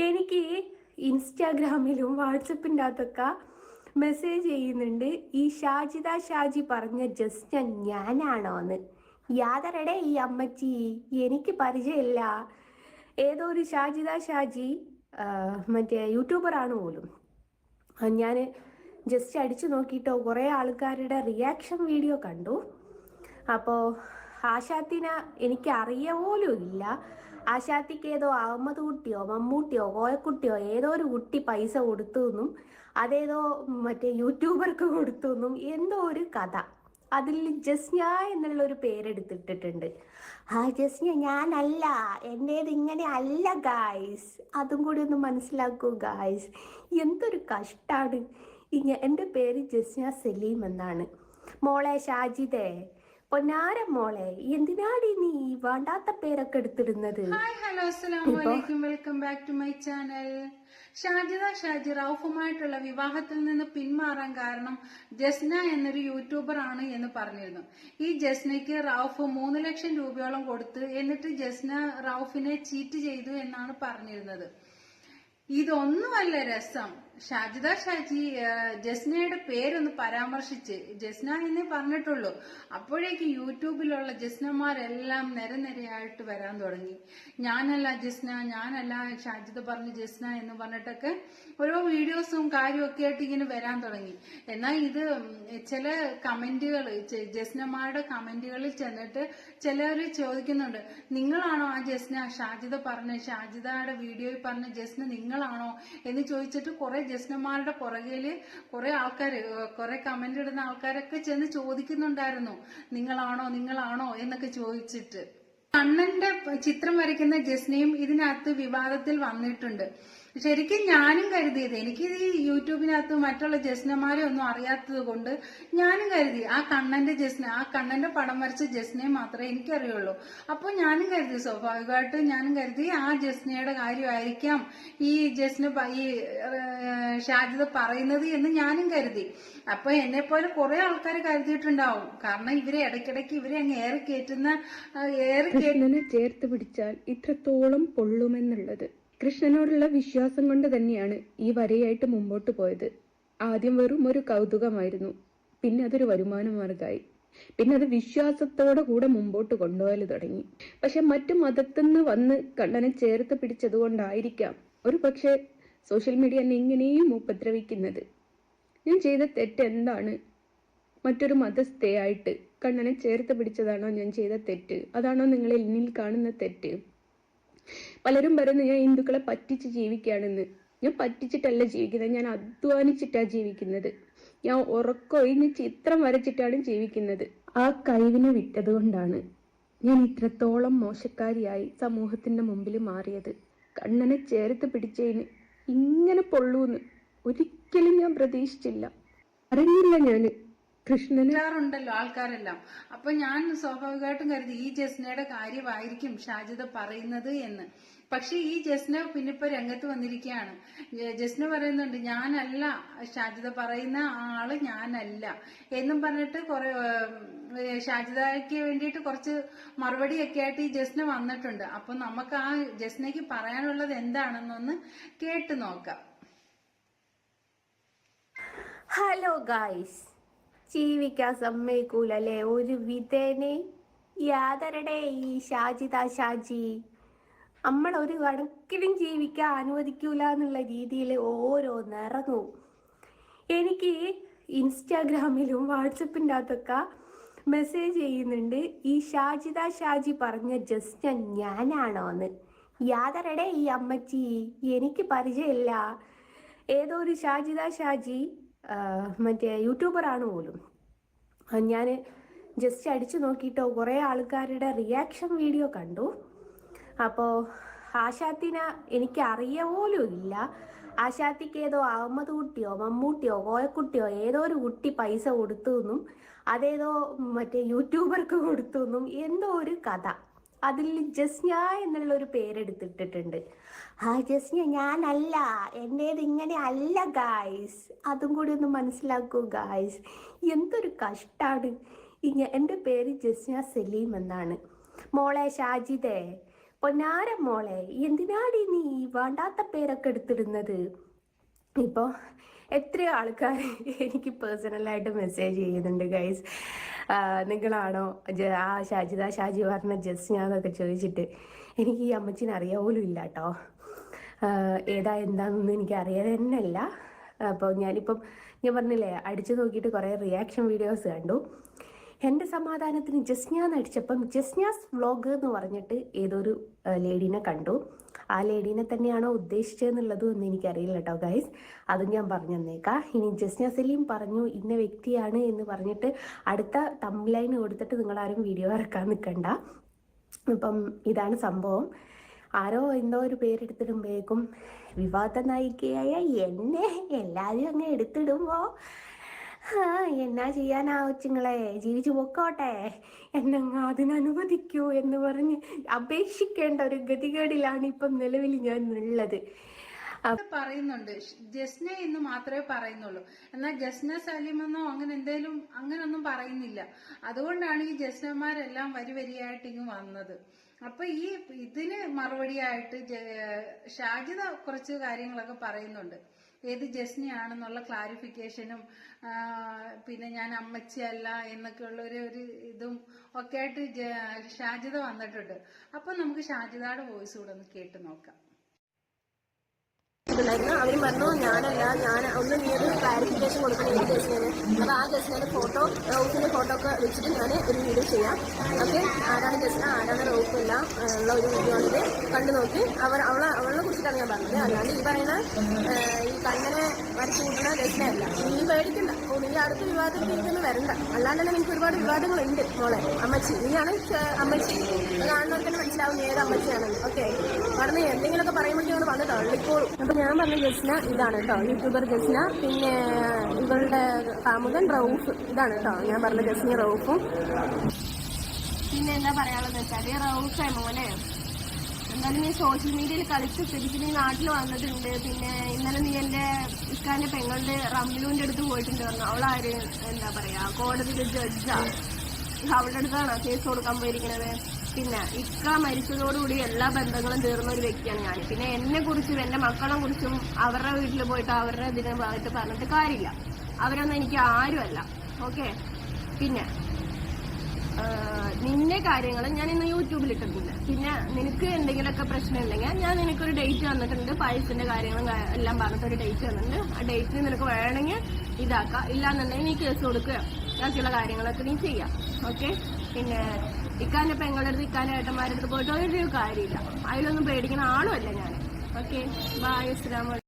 എനിക്ക് ഇൻസ്റ്റാഗ്രാമിലും വാട്സപ്പിൻ്റെ അകത്തൊക്കെ മെസ്സേജ് ചെയ്യുന്നുണ്ട്, ഈ ഷാജിദ ഷാജി പറഞ്ഞ ജസ്റ്റ് ഞാനാണോന്ന്. യാതരടെ ഈ അമ്മച്ചി, എനിക്ക് പരിചയമില്ല. ഏതോ ഒരു ഷാജിദ ഷാജി മറ്റേ യൂട്യൂബറാണ് പോലും. ഞാൻ ജസ്റ്റ് അടിച്ചു നോക്കിയിട്ടോ കുറേ ആൾക്കാരുടെ റിയാക്ഷൻ വീഡിയോ കണ്ടു. അപ്പോൾ ആശാത്തിനെ എനിക്ക് അറിയ പോലും ഇല്ല. ആശാത്തിക്ക് ഏതോ അഹമ്മദ് കുട്ടിയോ മമ്മൂട്ടിയോ കോയക്കുട്ടിയോ ഏതോ ഒരു കുട്ടി പൈസ കൊടുത്തു എന്നും അതേതോ മറ്റേ യൂട്യൂബർക്ക് കൊടുത്തു എന്നും എന്തോ ഒരു കഥ. അതിൽ ജസ്ന എന്നുള്ളൊരു പേരെടുത്തിട്ടിട്ടുണ്ട്. ആ ജസ്ന ഞാനല്ല, എൻ്റേത് ഇങ്ങനെ അല്ല ഗായ്സ്. അതും കൂടി ഒന്ന് മനസ്സിലാക്കൂ ഗായ്സ്. എന്തൊരു കഷ്ടാണ്. എൻ്റെ പേര് ജസ്ന സലീം എന്നാണ്. മോളെ ഷാജിദേ, പൊന്നാര മോളെ, എന്തിനാടി നീ വേണ്ടാത്ത പേരൊക്കെ എടുത്തിടുന്നത്? ഹായ് ഹലോ അസ്സലാമു അലൈക്കും, welcome back to my channel. Shajida Shaji റൌഫുമായിട്ടുള്ള വിവാഹത്തിൽ നിന്ന് പിന്മാറാൻ കാരണം ജസ്ന എന്നൊരു യൂട്യൂബർ ആണ് എന്ന് പറഞ്ഞിരുന്നു. ഈ ജസ്നയ്ക്ക് റൌഫ് 3 ലക്ഷം രൂപയോളം കൊടുത്ത് എന്നിട്ട് ജസ്ന റൌഫിനെ ചീറ്റ് ചെയ്തു എന്നാണ് പറഞ്ഞിരുന്നത്. ഇതൊന്നുമല്ല രസം. ഷാജിദ ഷാജി ജസ്നയുടെ പേരൊന്ന് പരാമർശിച്ച് ജസ്ന എന്നേ പറഞ്ഞിട്ടുള്ളൂ. അപ്പോഴേക്ക് യൂട്യൂബിലുള്ള ജസ്നമാരെല്ലാം നിരനിരയായിട്ട് വരാൻ തുടങ്ങി. ഞാനല്ല ജസ്ന, ഞാനല്ല ഷാജിദ പറഞ്ഞു ജസ്ന എന്ന് പറഞ്ഞിട്ടൊക്കെ ഓരോ വീഡിയോസും കാര്യമൊക്കെ ആയിട്ട് ഇങ്ങനെ വരാൻ തുടങ്ങി. എന്നാൽ ഇത് ചില കമന്റുകൾ, ജസ്നമാരുടെ കമന്റുകളിൽ ചെന്നിട്ട് ചിലർ ചോദിക്കുന്നുണ്ട്, നിങ്ങളാണോ ആ ജസ്ന ഷാജിദ പറഞ്ഞ, ഷാജിദയുടെ വീഡിയോയിൽ പറഞ്ഞ ജസ്ന നിങ്ങളാണോ എന്ന് ചോദിച്ചിട്ട് കുറെ ജസ്നമാരുടെ പുറകില് കുറെ കമന്റ് ഇടുന്ന ആൾക്കാരൊക്കെ ചെന്ന് ചോദിക്കുന്നുണ്ടായിരുന്നു, നിങ്ങളാണോ എന്നൊക്കെ ചോദിച്ചിട്ട്. കണ്ണന്റെ ചിത്രം വരയ്ക്കുന്ന ജസ്നയും ഇതിനകത്ത് വിവാദത്തിൽ വന്നിട്ടുണ്ട്. ശരിക്കും ഞാനും കരുതിയത്, എനിക്ക് ഈ യൂട്യൂബിനകത്ത് മറ്റുള്ള ജസ്നമാരെ ഒന്നും അറിയാത്തത് കൊണ്ട് ഞാനും കരുതി ആ കണ്ണന്റെ പടം വരച്ച ജസ്നയെ മാത്രമേ എനിക്കറിയുള്ളൂ. അപ്പോൾ ഞാനും കരുതി, സ്വാഭാവികമായിട്ട് ഞാനും കരുതി ആ ജസ്നയുടെ കാര്യമായിരിക്കാം ഈ ഷാജിദ പറയുന്നത് എന്ന് ഞാനും കരുതി. അപ്പൊ എന്നെ പോലെ കുറെ ആൾക്കാർ കരുതിയിട്ടുണ്ടാവും. കാരണം ഇവരെ ഇടയ്ക്കിടയ്ക്ക് ഇവരെ അങ്ങ് കൃഷ്ണനെ ചേർത്ത് പിടിച്ചാൽ ഇത്രത്തോളം പൊള്ളുമെന്നുള്ളത് കൃഷ്ണനോടുള്ള വിശ്വാസം കൊണ്ട് തന്നെയാണ് ഈ വരയായിട്ട് മുമ്പോട്ട് പോയത്. ആദ്യം വെറും ഒരു കൗതുകമായിരുന്നു, പിന്നെ അതൊരു വരുമാന മാർഗമായി, പിന്നെ അത് വിശ്വാസത്തോടെ കൂടെ മുമ്പോട്ട് കൊണ്ടുപോയാൽ തുടങ്ങി. പക്ഷെ മറ്റു മതത്തിന്ന് വന്ന് കണ്ണനെ ചേർത്ത് പിടിച്ചതുകൊണ്ടായിരിക്കാം ഒരു പക്ഷെ സോഷ്യൽ മീഡിയ എന്നെ ഇങ്ങനെയും ഉപദ്രവിക്കുന്നത്. ഞാൻ ചെയ്ത തെറ്റ് എന്താണ്? മറ്റൊരു മതസ്ഥയായിട്ട് കണ്ണനെ ചേർത്ത് പിടിച്ചതാണോ ഞാൻ ചെയ്ത തെറ്റ്? അതാണോ നിങ്ങൾ എന്നിൽ കാണുന്ന തെറ്റ്? പലരും പറയുന്നു ഞാൻ ഹിന്ദുക്കളെ പറ്റിച്ച് ജീവിക്കുകയാണെന്ന്. ഞാൻ പറ്റിച്ചിട്ടല്ല ജീവിക്കുന്നത്, ഞാൻ അധ്വാനിച്ചിട്ടാണ് ജീവിക്കുന്നത്. ഞാൻ ഉറക്കൊഴിഞ്ഞ് ചിത്രം വരച്ചിട്ടാണ് ജീവിക്കുന്നത്. ആ കഴിവിനെ വിട്ടതുകൊണ്ടാണ് ഞാൻ ഇത്രത്തോളം മോശക്കാരിയായി സമൂഹത്തിന്റെ മുമ്പിൽ മാറിയത്. കണ്ണനെ ചേർത്ത് പിടിച്ചതിന് ഇങ്ങനെ പൊള്ളൂന്ന് ഒരിക്കലും ഞാൻ പ്രതീക്ഷിച്ചില്ല. അറിഞ്ഞില്ല ഞാന് ഉണ്ടല്ലോ ആൾക്കാരെല്ലാം. അപ്പൊ ഞാൻ സ്വാഭാവികമായിട്ടും കരുതി ഈ ജസ്നയുടെ കാര്യമായിരിക്കും ഷാജിദ പറയുന്നത് എന്ന്. പക്ഷെ ഈ ജസ്ന പിന്നിപ്പോ രംഗത്ത് വന്നിരിക്കുകയാണ്. ജസ്ന പറയുന്നുണ്ട്, ഞാനല്ല ഷാജിദ പറയുന്ന ആള്, ഞാനല്ല എന്നും പറഞ്ഞിട്ട് കുറെ ഷാജിദയ്ക്ക് വേണ്ടിയിട്ട് കുറച്ച് മറുപടിയൊക്കെ ആയിട്ട് ഈ ജസ്ന വന്നിട്ടുണ്ട്. അപ്പൊ നമുക്ക് ആ ജസ്നയ്ക്ക് പറയാനുള്ളത് എന്താണെന്നൊന്ന് കേട്ടു നോക്കാം. ഹലോ ഗായ്സ്, ജീവിക്കാൻ സമ്മതിക്കൂലല്ലേ ഒരു വിധേനെ? യാതരടെ ഈ ഷാജിദ ഷാജി നമ്മളൊരു കണക്കിലും ജീവിക്കാൻ അനുവദിക്കൂല എന്നുള്ള രീതിയിൽ ഓരോന്നിറങ്ങും. എനിക്ക് ഇൻസ്റ്റാഗ്രാമിലും വാട്സപ്പിൻ്റെ അകത്തൊക്കെ മെസ്സേജ് ചെയ്യുന്നുണ്ട്, ഈ ഷാജിദ ഷാജി പറഞ്ഞ ജസ്റ്റ് ഞാനാണോന്ന്. യാതരടെ ഈ അമ്മച്ചി, എനിക്ക് പരിചയമില്ല. ഏതോ ഒരു ഷാജിദ ഷാജി മറ്റേ യൂട്യൂബറാണ് പോലും. ഞാൻ ജസ്റ്റ് അടിച്ചു നോക്കിയിട്ടോ കുറേ ആൾക്കാരുടെ റിയാക്ഷൻ വീഡിയോ കണ്ടു. അപ്പോൾ ആശാത്തിനെ എനിക്ക് അറിയ പോലും ഇല്ല. ആശാത്തിക്ക് ഏതോ അഹമ്മദ് കുട്ടിയോ മമ്മൂട്ടിയോ കോയക്കുട്ടിയോ ഏതോ ഒരു കുട്ടി പൈസ കൊടുത്തു എന്നും അതേതോ മറ്റേ യൂട്യൂബർക്ക് കൊടുത്തു എന്നും എന്തോ ഒരു കഥ. അതിൽ ജസ്ന എന്നുള്ളൊരു പേരെടുത്തിട്ടിട്ടുണ്ട്. ആ ജസ്ന ഞാനല്ല, എൻ്റേത് ഇങ്ങനെ അല്ല ഗായ്സ്. അതും കൂടി ഒന്ന് മനസ്സിലാക്കൂ ഗായ്സ്. എന്തൊരു കഷ്ടാണ്. എൻ്റെ പേര് ജസ്ന സലീം എന്നാണ്. മോളെ ഷാജിദേ, പൊന്നാര മോളെ, എന്തിനാടി നീ വേണ്ടാത്ത പേരൊക്കെ എടുത്തിടുന്നത്? ഇപ്പോൾ എത്രയോ ആൾക്കാർ എനിക്ക് പേഴ്സണലായിട്ട് മെസ്സേജ് ചെയ്യുന്നുണ്ട് ഗൈസ്. നിങ്ങളാണോ ആ ഷാജി പറഞ്ഞ ജസ്ന എന്നൊക്കെ ചോദിച്ചിട്ട്. എനിക്ക് ഈ അമ്മച്ചിനെ അറിയാൻ പോലും ഇല്ല കേട്ടോ. ഏതാ എന്താണെന്നൊന്നും എനിക്ക് അറിയാൻ തന്നെ അല്ല. അപ്പോൾ ഞാൻ പറഞ്ഞില്ലേ, അടിച്ചു നോക്കിയിട്ട് കുറേ റിയാക്ഷൻ വീഡിയോസ് കണ്ടു. എൻ്റെ സമാധാനത്തിന് ജസ്ന അടിച്ചപ്പം ജസ്നാസ് വ്ളോഗ് എന്ന് പറഞ്ഞിട്ട് ഏതൊരു ലേഡീനെ കണ്ടു. ആ ലേഡീനെ തന്നെയാണോ ഉദ്ദേശിച്ചതെന്നുള്ളതും ഒന്നും എനിക്കറിയില്ല കേട്ടോ ഗൈസ്. അതും ഞാൻ പറഞ്ഞു തന്നേക്കാം. ഇനി ജസ്ന സലീം പറഞ്ഞു ഇന്ന വ്യക്തിയാണ് എന്ന് പറഞ്ഞിട്ട് അടുത്ത തംബ്ലൈൻ കൊടുത്തിട്ട് നിങ്ങളാരും വീഡിയോ ഇറക്കാൻ നിൽക്കണ്ട. അപ്പം ഇതാണ് സംഭവം. ആരോ എന്തോ ഒരു പേരെടുത്തിടുമ്പോഴേക്കും വിവാദ നായികയായ എന്നെ എല്ലാവരും അങ്ങ് എടുത്തിടുമ്പോൾ എന്നാ ചെയ്യാനാ കൊച്ചുങ്ങളെ, ജീവിച്ചു പൊക്കോട്ടെ, എന്നങ്ങ് അതിനനുവദിക്കൂ എന്ന് പറഞ്ഞ് അപേക്ഷിക്കേണ്ട ഒരു ഗതികേടിലാണ് ഇപ്പം നിലവിൽ ഞാൻ ഉള്ളത്. പറയുന്നുണ്ട് ജസ്ന എന്ന് മാത്രമേ പറയുന്നുള്ളൂ. എന്നാൽ ജസ്ന സലീമെന്നോ അങ്ങനൊന്നും പറയുന്നില്ല. അതുകൊണ്ടാണ് ഈ ജസ്നമാരെല്ലാം വരിയായിട്ട് ഇങ്ങ് വന്നത്. അപ്പൊ ഇതിന് മറുപടിയായിട്ട് ഷാജിദ കുറച്ച് കാര്യങ്ങളൊക്കെ പറയുന്നുണ്ട്. ഏത് ജസ്നയാണെന്നുള്ള ക്ലാരിഫിക്കേഷനും പിന്നെ ഞാൻ അമ്മച്ചിയല്ല എന്നൊക്കെയുള്ള ഒരു ഇതും ഒക്കെ ആയിട്ട് ഷാജിദ വന്നിട്ടുണ്ട്. അപ്പൊ നമുക്ക് ഷാജിദയുടെ വോയിസ് കൂടെ ഒന്ന് കേട്ട് നോക്കാം. അവരും പറഞ്ഞു ഞാൻ ഒന്ന് നീ ഒരു ക്ലാരിഫിക്കേഷൻ കൊടുക്കണം ഈ ജസ്നേന്. അപ്പോൾ ആ ജസ്നേന്റെ ഫോട്ടോ, റൗഫിന്റെ ഫോട്ടോ ഒക്കെ വെച്ചിട്ട് ഞാൻ ഒരു വീഡിയോ ചെയ്യാം. ഓക്കെ, ആരാണ് ജസ്ന ആരാണ് റൗഫ് എല്ലാം ഉള്ള ഒരു വീഡിയോ ആണിത്. കണ്ടു നോക്കി. അവളെ കുറിച്ചിട്ടാണ് ഞാൻ പറഞ്ഞത്. അല്ലാണ്ട് ഈ പറയുന്ന ഈ കണ്ണനെ വരച്ചു കൂട്ടുന്ന ജസ്നയല്ല. നീ പേടിക്കണ്ട, നീ അടുത്ത വിവാദത്തിലേക്കൊന്നും വരണ്ട. അല്ലാണ്ട് തന്നെ എനിക്ക് ഒരുപാട് വിവാദങ്ങളുണ്ട് മോളെ. അമ്മച്ചി നീയാണ് അമ്മച്ചി, കാണുന്നവർക്ക് തന്നെ മനസ്സിലാവും ഏത് അമ്മച്ചിയാണെന്ന്. ഓക്കെ, പറഞ്ഞ് എന്തെങ്കിലുമൊക്കെ പറയുമ്പോഴേക്കും വന്ന് തള്ളിക്കോളും. അപ്പൊ ഞാൻ പറഞ്ഞ ജസ്ന ഇതാണ് കേട്ടോ, യൂട്യൂബർ ജസ്ന. പിന്നെ ഇവളുടെ കാമുകൻ റൌഫ്, ഇതാണ് കേട്ടോ ഞാൻ പറഞ്ഞ ജസ്ന റൌഫും. പിന്നെ എന്താ പറയാനുള്ളത് വെച്ചാല്, റൌഫ് മോനെ എന്തായാലും നീ സോഷ്യൽ മീഡിയയിൽ കളിച്ച് ശരിക്കും നീ നാട്ടിൽ വന്നിട്ടുണ്ട്. പിന്നെ ഇന്നലെ നീ എൻ്റെ ഇക്കാന്റെ പെങ്ങളുടെ റംലുവിന്റെ അടുത്ത് പോയിട്ടുണ്ട് പറഞ്ഞു. അവളാര് എന്താ പറയാ കോടതിയിലെ ജഡ്ജാ, അവളുടെ അടുത്താണ് കേസ് കൊടുക്കാൻ പോയിരിക്കുന്നത്. പിന്നെ ഇക്ക മരിച്ചതോടുകൂടി എല്ലാ ബന്ധങ്ങളും തീർന്ന ഒരു വ്യക്തിയാണ് ഞാൻ. പിന്നെ എന്നെ കുറിച്ചും എന്റെ മക്കളെ കുറിച്ചും അവരുടെ വീട്ടിൽ പോയിട്ട് അവരുടെ ഇതിനെ ഭാഗത്ത് പറഞ്ഞിട്ട് കാര്യമില്ല. അവരൊന്നും എനിക്ക് ആരുമല്ല. ഓക്കെ, പിന്നെ നിന്റെ കാര്യങ്ങൾ ഞാൻ ഇന്ന് യൂട്യൂബിൽ ഇട്ടിട്ടുണ്ട്. പിന്നെ നിനക്ക് എന്തെങ്കിലുമൊക്കെ പ്രശ്നം ഉണ്ടെങ്കിൽ ഞാൻ നിനക്കൊരു ഡേറ്റ് തന്നിട്ടുണ്ട്. പൈസന്റെ കാര്യങ്ങളും എല്ലാം പറഞ്ഞിട്ടൊരു ഡേറ്റ് തന്നിട്ടുണ്ട്. ആ ഡേറ്റിന് നിനക്ക് വേണമെങ്കിൽ ഇതാക്കാം, ഇല്ലാന്നുണ്ടെങ്കിൽ നീ കേസ് കൊടുക്കുക, ബാക്കിയുള്ള കാര്യങ്ങളൊക്കെ നീ ചെയ്യാം. ഓക്കെ, പിന്നെ ഇക്കാന്റെ പെങ്ങളുടെ അടുത്ത് ഇക്കാന്റെ ഏട്ടന്മാരുടെ അടുത്ത് പോയിട്ട് ഒരു കാര്യമില്ല. അതിലൊന്നും പേടിക്കുന്ന ആളുമല്ല ഞാൻ. ഓക്കെ, ബൈ, അസ്സലാമു അലൈക്കും.